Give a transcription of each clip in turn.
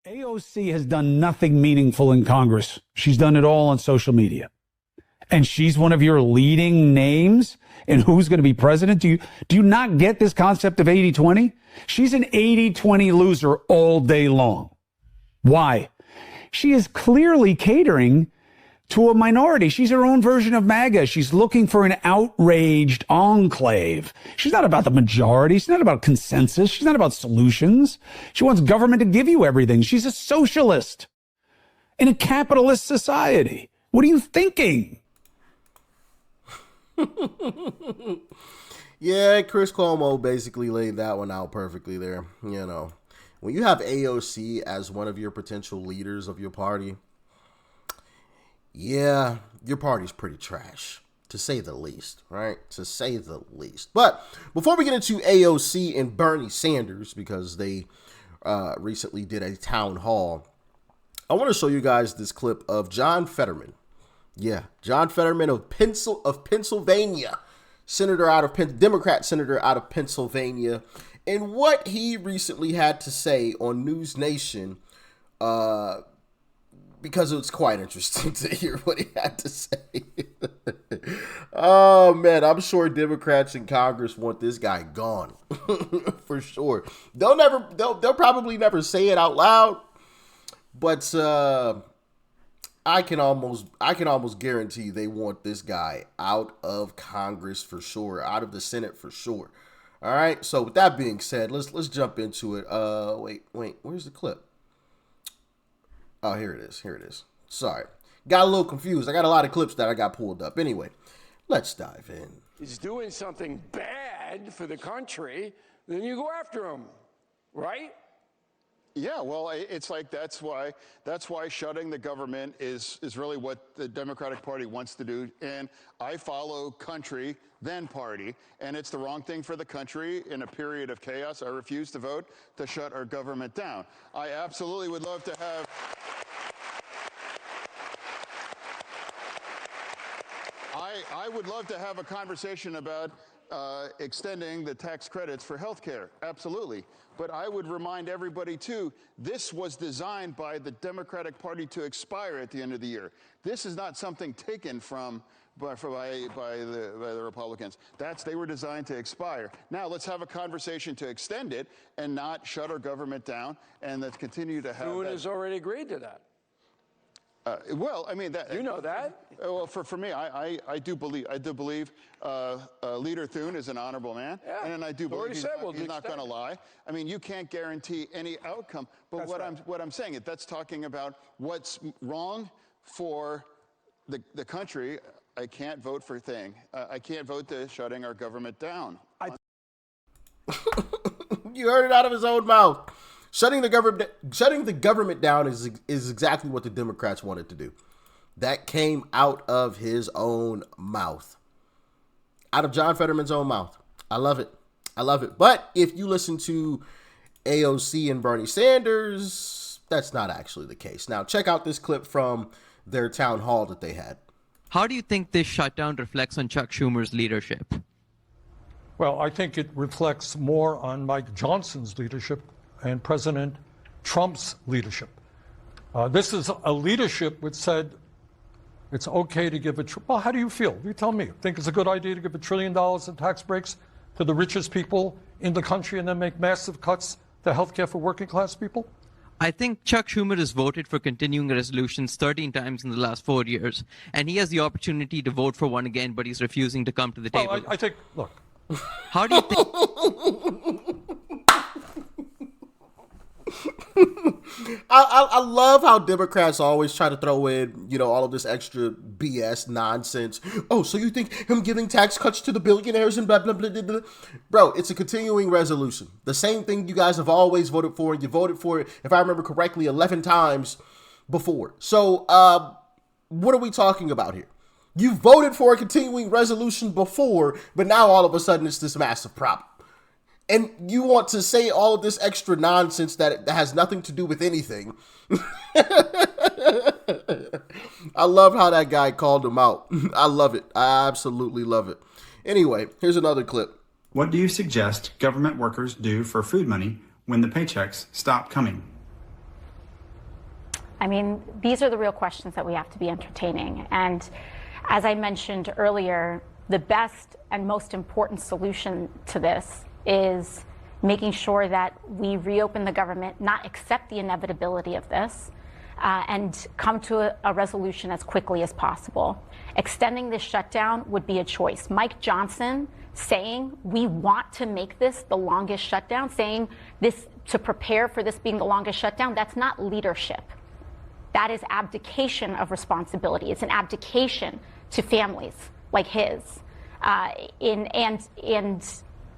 AOC has done nothing meaningful in Congress. She's done it all on social media. And she's one of your leading names in who's going to be president. Do you not get this concept of 80-20? She's an 80-20 loser all day long. Why? She is clearly catering to a minority. She's her own version of MAGA. She's looking for an outraged enclave. She's not about the majority. She's not about consensus. She's not about solutions. She wants government to give you everything. She's a socialist in a capitalist society. What are you thinking? Yeah, Chris Cuomo basically laid that one out perfectly there. You know, when you have AOC as one of your potential leaders of your party, yeah, your party's pretty trash, to say the least, right? To say the least. But before we get into AOC and Bernie Sanders, because they recently did a town hall, I want to show you guys this clip of John Fetterman. Yeah, John Fetterman of Pennsylvania, Democrat senator out of Pennsylvania, and what he recently had to say on News Nation, because it was quite interesting to hear what he had to say. Oh man, I'm sure Democrats in Congress want this guy gone for sure. They'll probably never say it out loud, but I can almost guarantee they want this guy out of Congress for sure, out of the Senate for sure. All right. So with that being said, let's jump into it. Wait, where's the clip? Oh, here it is. Sorry. Got a little confused. I got a lot of clips that I got pulled up. Anyway, let's dive in. He's doing something bad for the country, then you go after him, right? Yeah, well, it's like that's why shutting the government is really what the Democratic Party wants to do. And I follow country, then party, and it's the wrong thing for the country in a period of chaos. I refuse to vote to shut our government down. I absolutely would love to have. I would love to have a conversation about extending the tax credits for health care. Absolutely. But I would remind everybody, too, this was designed by the Democratic Party to expire at the end of the year. This is not something taken by the Republicans. They were designed to expire. Now let's have a conversation to extend it and not shut our government down, and let's continue to have. Thune has already agreed to that. Well, I mean that. You know that. Well, for me, I do believe Leader Thune is an honorable man, Yeah. and I do believe he's not going to extend. lie. I mean, you can't guarantee any outcome, but That's what I'm saying that's talking about what's wrong for the country. I can't vote for I can't vote to shutting our government down. You heard it out of his own mouth. Shutting the government down is exactly what the Democrats wanted to do. That came out of his own mouth. Out of John Fetterman's own mouth. I love it. But if you listen to AOC and Bernie Sanders, that's not actually the case. Now, check out this clip from their town hall that they had. How do you think this shutdown reflects on Chuck Schumer's leadership? Well, I think it reflects more on Mike Johnson's leadership and President Trump's leadership. This is a leadership which said it's okay to give well, how do you feel? You tell me. Think it's a good idea to give $1 trillion in tax breaks to the richest people in the country and then make massive cuts to health care for working class people? I think Chuck Schumer has voted for continuing resolutions 13 times in the last 4 years, and he has the opportunity to vote for one again, but he's refusing to come to the table. Well, I think, look. How do you think... I love how Democrats always try to throw in, all of this extra BS nonsense. Oh, so you think him giving tax cuts to the billionaires and blah, blah, blah, blah, blah. Bro, it's a continuing resolution. The same thing you guys have always voted for, and you voted for it, if I remember correctly, 11 times before. So, what are we talking about here? You voted for a continuing resolution before, but now all of a sudden it's this massive problem. And you want to say all of this extra nonsense that has nothing to do with anything. I love how that guy called him out. I love it. I absolutely love it. Anyway, here's another clip. What do you suggest government workers do for food money when the paychecks stop coming? I mean, these are the real questions that we have to be entertaining. And as I mentioned earlier, the best and most important solution to this is making sure that we reopen the government, not accept the inevitability of this, and come to a resolution as quickly as possible. Extending this shutdown would be a choice. Mike Johnson saying we want to make this the longest shutdown, saying this to prepare for this being the longest shutdown, that's not leadership. That is abdication of responsibility. It's an abdication to families like his, and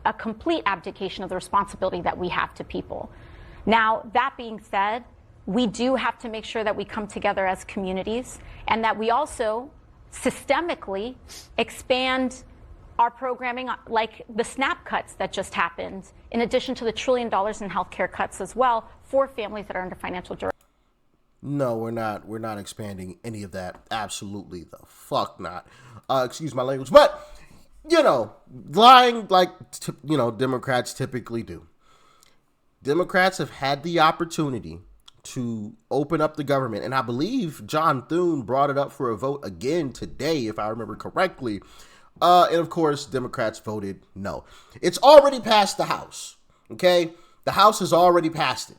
a complete abdication of the responsibility that we have to people. Now, that being said, we do have to make sure that we come together as communities and that we also systemically expand our programming, like the SNAP cuts that just happened, in addition to the $1 trillion in healthcare cuts as well for families that are under financial duress. No, we're not. We're not expanding any of that. Absolutely the fuck not. Excuse my language. But, lying like, Democrats typically do. Democrats have had the opportunity to open up the government. And I believe John Thune brought it up for a vote again today, if I remember correctly. And of course, Democrats voted no. It's already passed the House. Okay? The House has already passed it.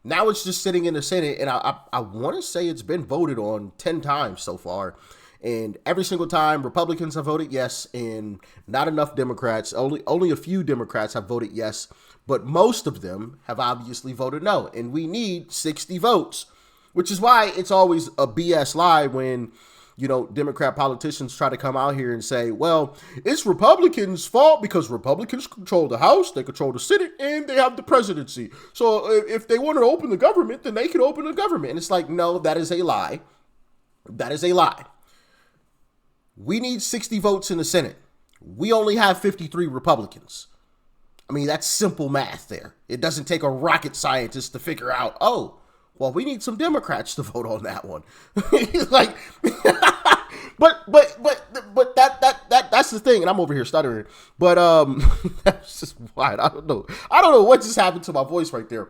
Now it's just sitting in the Senate, and I want to say it's been voted on 10 times so far. And every single time, Republicans have voted yes, and not enough Democrats. Only a few Democrats have voted yes, but most of them have obviously voted no. And we need 60 votes, which is why it's always a BS lie when Democrat politicians try to come out here and say, well, it's Republicans' fault because Republicans control the House, they control the Senate, and they have the presidency. So if they want to open the government, then they can open the government. And it's like, no, that is a lie. That is a lie. We need 60 votes in the Senate. We only have 53 Republicans. I mean, that's simple math there. It doesn't take a rocket scientist to figure out, oh, well, we need some Democrats to vote on that one. Like, but that's the thing, and I'm over here stuttering. But that's just wild. I don't know what just happened to my voice right there.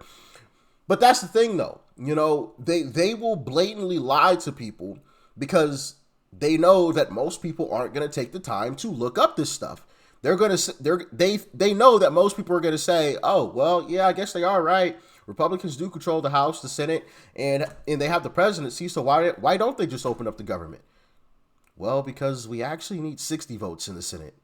But that's the thing, though. They will blatantly lie to people because they know that most people aren't going to take the time to look up this stuff. They know that most people are going to say, oh, well, yeah, I guess they are right. Republicans do control the House, the Senate, and they have the presidency, so why don't they just open up the government? Well, because we actually need 60 votes in the Senate.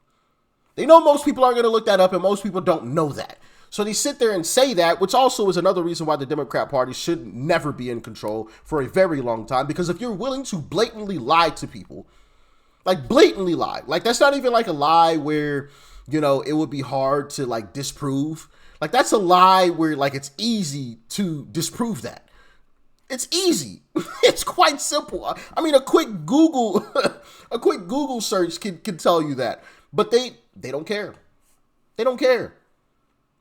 They know most people aren't going to look that up, and most people don't know that. So they sit there and say that, which also is another reason why the Democrat Party should never be in control for a very long time, because if you're willing to blatantly lie to people, like blatantly lie, like that's not even like a lie where, it would be hard to like disprove. Like that's a lie where like it's easy to disprove that. It's easy. It's quite simple. I mean, a quick Google search can tell you that. But they don't care. They don't care.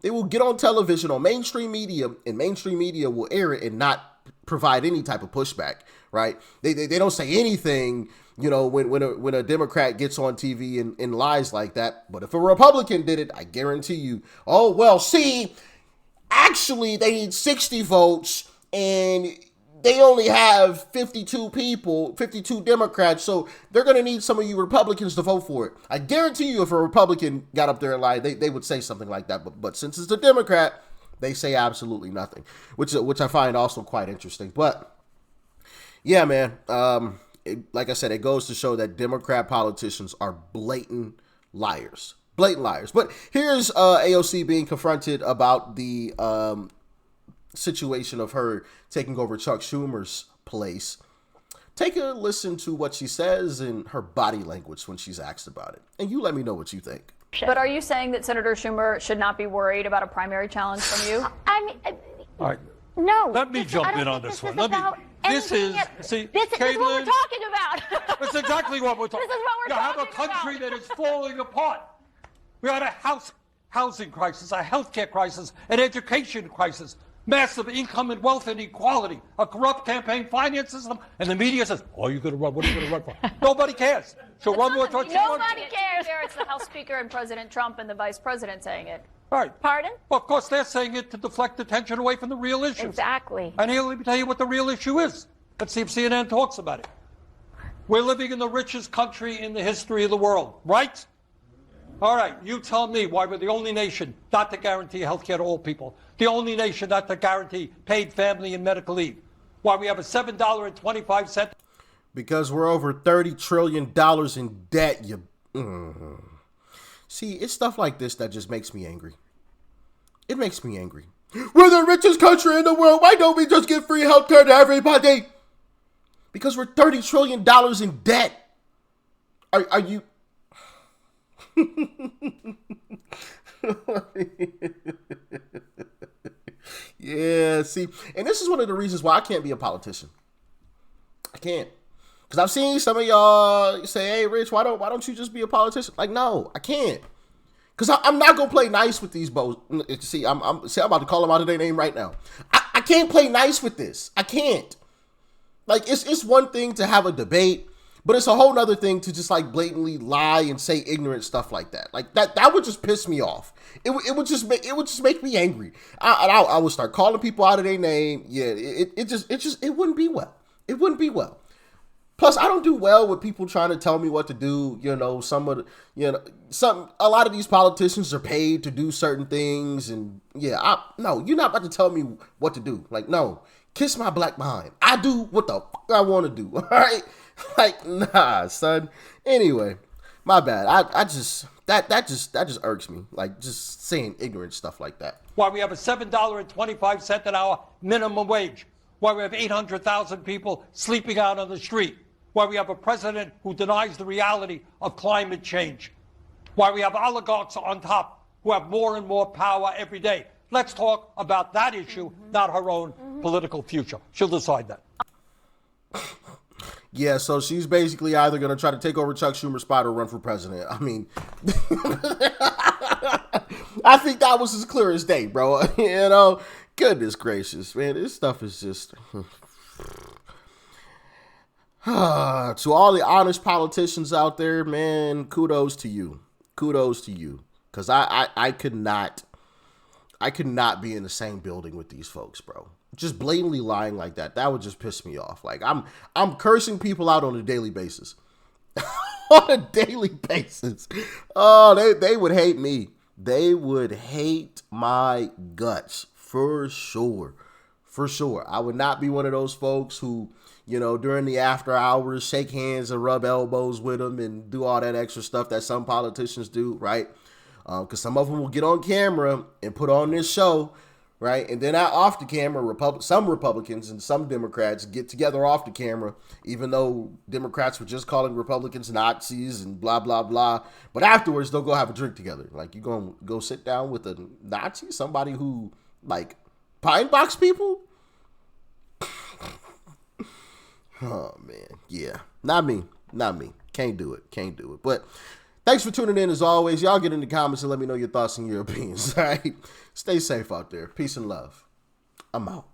They will get on television on mainstream media, and mainstream media will air it and not provide any type of pushback, right? They don't say anything, when a Democrat gets on TV and lies like that. But if a Republican did it, I guarantee you, oh, well, see, actually they need 60 votes and they only have 52 Democrats, so they're going to need some of you Republicans to vote for it. I guarantee you if a Republican got up there and lied, they would say something like that. But since it's a Democrat, they say absolutely nothing, which I find also quite interesting. But yeah, man, like I said, it goes to show that Democrat politicians are blatant liars. But here's AOC being confronted about the situation of her taking over Chuck Schumer's place. Take a listen to what she says and her body language when she's asked about it. And you let me know what you think. But are you saying that Senator Schumer should not be worried about a primary challenge from you? I mean, All right. no. Let me jump in on this one. This is what we're talking about. That's exactly what we're talking about. This is what we're talking about. You have a country that is falling apart. We had a housing crisis, a healthcare crisis, an education crisis, massive income and wealth inequality, a corrupt campaign finance system, and the media says, "Oh, you're going to run? What are you going to run for?" Nobody cares. So run more towards Nobody cares. It's the House Speaker and President Trump and the Vice President saying it. Right. Pardon? Well, of course, they're saying it to deflect attention away from the real issue. Exactly. And here, let me tell you what the real issue is. Let's see if CNN talks about it. We're living in the richest country in the history of the world, right? All right, you tell me why we're the only nation not to guarantee health care to all people, the only nation not to guarantee paid family and medical leave, why we have a $7.25. Because we're over $30 trillion in debt. See, it's stuff like this that just makes me angry. It makes me angry. We're the richest country in the world. Why don't we just give free health care to everybody? Because we're $30 trillion in debt. Are you... Yeah, see, and this is one of the reasons why I can't be a politician. I can't. Because I've seen some of y'all say, hey, Rich, why don't you just be a politician? Like, no, I can't. Because I'm not going to play nice with these bows. See, I'm about to call them out of their name right now. I can't play nice with this. I can't. Like, it's one thing to have a debate, but it's a whole nother thing to just, like, blatantly lie and say ignorant stuff like that. Like, that would just piss me off. It would just make me angry. I would start calling people out of their name. Yeah, it wouldn't be well. It wouldn't be well. Plus, I don't do well with people trying to tell me what to do. A lot of these politicians are paid to do certain things, and no, you're not about to tell me what to do. Like, no, kiss my black behind. I do what the fuck I want to do. All right, like, nah, son. Anyway, my bad. That just irks me. Like, just saying ignorant stuff like that. Why we have a $7.25 an hour minimum wage. Why we have 800,000 people sleeping out on the street. Why we have a president who denies the reality of climate change. Why we have oligarchs on top who have more and more power every day. Let's talk about that issue, not her own political future. She'll decide that. Yeah, so she's basically either going to try to take over Chuck Schumer's spot or run for president. I mean, I think that was as clear as day, bro. Goodness gracious, man. This stuff is just... To all the honest politicians out there, man, kudos to you. Kudos to you. Because I could not be in the same building with these folks, bro. Just blatantly lying like that would just piss me off. Like, I'm cursing people out on a daily basis. On a daily basis. Oh, they would hate me. They would hate my guts for sure. For sure. I would not be one of those folks who, during the after hours, shake hands and rub elbows with them and do all that extra stuff that some politicians do, right? Because some of them will get on camera and put on this show, right? And then off the camera, some Republicans and some Democrats get together off the camera, even though Democrats were just calling Republicans Nazis and blah, blah, blah. But afterwards, they'll go have a drink together. Like, you going to go sit down with a Nazi? Somebody who, like, pine box people? Oh, man. Yeah. Not me. Can't do it. But thanks for tuning in as always. Y'all get in the comments and let me know your thoughts and your opinions. All right. Stay safe out there. Peace and love. I'm out.